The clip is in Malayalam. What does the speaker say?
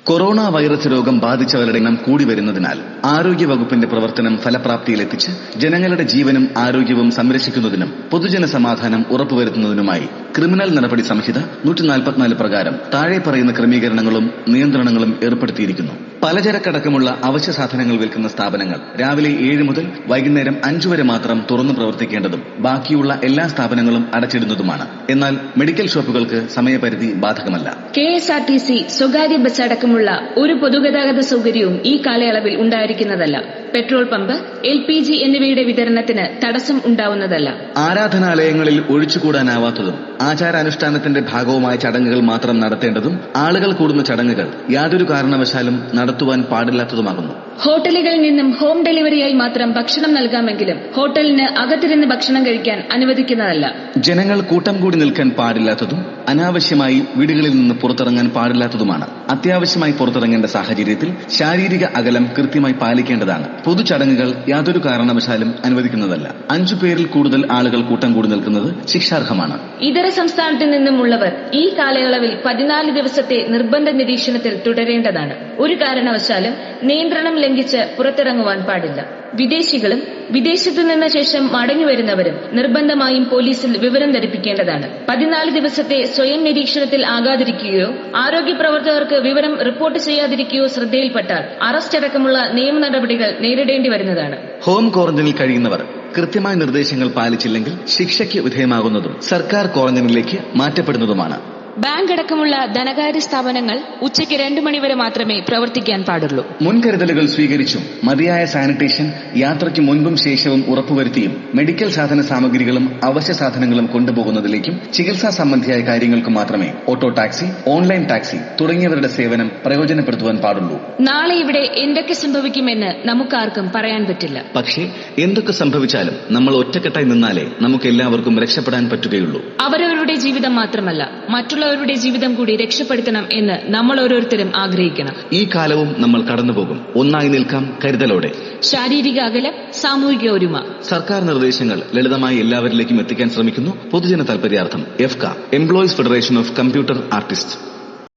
കൊറോണ വൈറസ് രോഗം ബാധിച്ചവരുടെ എണ്ണം കൂടി വരുന്നതിനാൽ ആരോഗ്യവകുപ്പിന്റെ പ്രവർത്തനം ഫലപ്രാപ്തിയിലെത്തിച്ച് ജനങ്ങളുടെ ജീവനും ആരോഗ്യവും സംരക്ഷിക്കുന്നതിനും പൊതുജന സമാധാനം ഉറപ്പുവരുത്തുന്നതിനുമായി ക്രിമിനൽ നടപടി സംഹിത 144 പ്രകാരം താഴെ പറയുന്ന ക്രമീകരണങ്ങളും നിയന്ത്രണങ്ങളും ഏർപ്പെടുത്തിയിരിക്കുന്നു. പലചരക്കടക്കമുള്ള അവശ്യ സാധനങ്ങൾ വിൽക്കുന്ന സ്ഥാപനങ്ങൾ രാവിലെ 7 മുതൽ വൈകുന്നേരം 5 വരെ മാത്രം തുറന്നു പ്രവർത്തിക്കേണ്ടതും ബാക്കിയുള്ള എല്ലാ സ്ഥാപനങ്ങളും അടച്ചിടുന്നതുമാണ്. എന്നാൽ മെഡിക്കൽ ഷോപ്പുകൾക്ക് സമയപരിധി ബാധകമല്ല. KSRTC, സ്വകാര്യ ബസ് അടക്കമുള്ള ഒരു പൊതുഗതാഗത സൗകര്യവും ഈ കാലയളവിൽ ഉണ്ടായിരിക്കുന്നതല്ല. പെട്രോൾ പമ്പ്, LPG എന്നിവയുടെ വിതരണത്തിന് തടസ്സം ഉണ്ടാവുന്നതല്ല. ആരാധനാലയങ്ങളിൽ ഒഴിച്ചുകൂടാനാവാത്തതും ആചാരാനുഷ്ഠാനത്തിന്റെ ഭാഗവുമായ ചടങ്ങുകൾ മാത്രം നടത്തേണ്ടതും ആളുകൾ കൂടുന്ന ചടങ്ങുകൾ യാതൊരു കാരണവശാലും നടത്തുവാൻ പാടില്ലാത്തതുമാകുന്നു. ഹോട്ടലുകളിൽ നിന്നും ഹോം ഡെലിവറിയായി മാത്രം ഭക്ഷണം നൽകാമെങ്കിലും ഹോട്ടലിന് അകത്തിരുന്ന് ഭക്ഷണം കഴിക്കാൻ അനുവദിക്കുന്നതല്ല. ജനങ്ങൾ കൂട്ടം കൂടി നിൽക്കാൻ പാടില്ലാത്തതും അനാവശ്യമായി വീടുകളിൽ നിന്ന് പുറത്തിറങ്ങാൻ പാടില്ലാത്തതുമാണ്. അത്യാവശ്യമായി പുറത്തിറങ്ങേണ്ട സാഹചര്യത്തിൽ ശാരീരിക അകലം കൃത്യമായി പാലിക്കേണ്ടതാണ്. പൊതുചടങ്ങുകൾ യാതൊരു കാരണവശാലും അനുവദിക്കുന്നതല്ല. 5 പേരിൽ കൂടുതൽ ആളുകൾ കൂട്ടം കൂടി നിൽക്കുന്നത് ശിക്ഷാർഹമാണ്. ഇതര സംസ്ഥാനത്തു നിന്നുമുള്ളവർ ഈ കാലയളവിൽ 14 ദിവസത്തെ നിർബന്ധ നിരീക്ഷണത്തിൽ തുടരേണ്ടതാണ്. ഒരു കാരണവശാലും നിയന്ത്രണം ലംഘിച്ച് പുറത്തിറങ്ങുവാൻ പാടില്ല. വിദേശികളും വിദേശത്തു നിന്ന ശേഷം മടങ്ങിവരുന്നവരും നിർബന്ധമായും പോലീസിൽ വിവരം ധരിപ്പിക്കേണ്ടതാണ്. 14 ദിവസത്തെ സ്വയം നിരീക്ഷണത്തിൽ ആകാതിരിക്കുകയോ ആരോഗ്യ പ്രവർത്തകർക്ക് വിവരം റിപ്പോർട്ട് ചെയ്യാതിരിക്കുകയോ ശ്രദ്ധയിൽപ്പെട്ടാൽ അറസ്റ്റ് അടക്കമുള്ള നിയമ നടപടികൾ നേരിടേണ്ടി വരുന്നതാണ്. ഹോം ക്വാറന്റൈനിൽ കഴിയുന്നവർ കൃത്യമായ നിർദ്ദേശങ്ങൾ പാലിച്ചില്ലെങ്കിൽ ശിക്ഷയ്ക്ക് വിധേയമാകുന്നതും സർക്കാർ ക്വാറന്റൈനിലേക്ക് മാറ്റപ്പെടുന്നതുമാണ്. ബാങ്ക് അടക്കമുള്ള ധനകാര്യ സ്ഥാപനങ്ങൾ ഉച്ചയ്ക്ക് 2 മണിവരെ മാത്രമേ പ്രവർത്തിക്കാൻ പാടുള്ളൂ. മുൻകരുതലുകൾ സ്വീകരിച്ചും മതിയായ സാനിറ്റേഷൻ യാത്രയ്ക്ക് മുൻപും ശേഷവും ഉറപ്പുവരുത്തിയും മെഡിക്കൽ സാധന സാമഗ്രികളും അവശ്യ സാധനങ്ങളും കൊണ്ടുപോകുന്നതിലേക്കും ചികിത്സാ സംബന്ധിയായ കാര്യങ്ങൾക്ക് മാത്രമേ ഓട്ടോ ടാക്സി, ഓൺലൈൻ ടാക്സി തുടങ്ങിയവരുടെ സേവനം പ്രയോജനപ്പെടുത്തുവാൻ പാടുള്ളൂ. നാളെ ഇവിടെ എന്തൊക്കെ സംഭവിക്കുമെന്ന് നമുക്കാർക്കും പറയാൻ പറ്റില്ല. പക്ഷേ എന്തൊക്കെ സംഭവിച്ചാലും നമ്മൾ ഒറ്റക്കെട്ടായി നിന്നാലേ നമുക്ക് എല്ലാവർക്കും രക്ഷപ്പെടാൻ പറ്റുകയുള്ളൂ. അവരവരുടെ ജീവിതം മാത്രമല്ല മറ്റുള്ളവരുടെ ജീവിതം കൂടി രക്ഷപ്പെടുത്തണം എന്ന് നമ്മൾ ഓരോരുത്തരും ആഗ്രഹിക്കണം. ഈ കാലവും നമ്മൾ കടന്നുപോകും. ഒന്നായി നിൽക്കാം കരുതലോടെ. ശാരീരിക അകലം, സാമൂഹിക ഒരുമ. സർക്കാർ നിർദ്ദേശങ്ങൾ ലളിതമായി എല്ലാവരിലേക്കും എത്തിക്കാൻ ശ്രമിക്കുന്നു. പൊതുജന താൽപര്യാർത്ഥം employees federation of computer artist.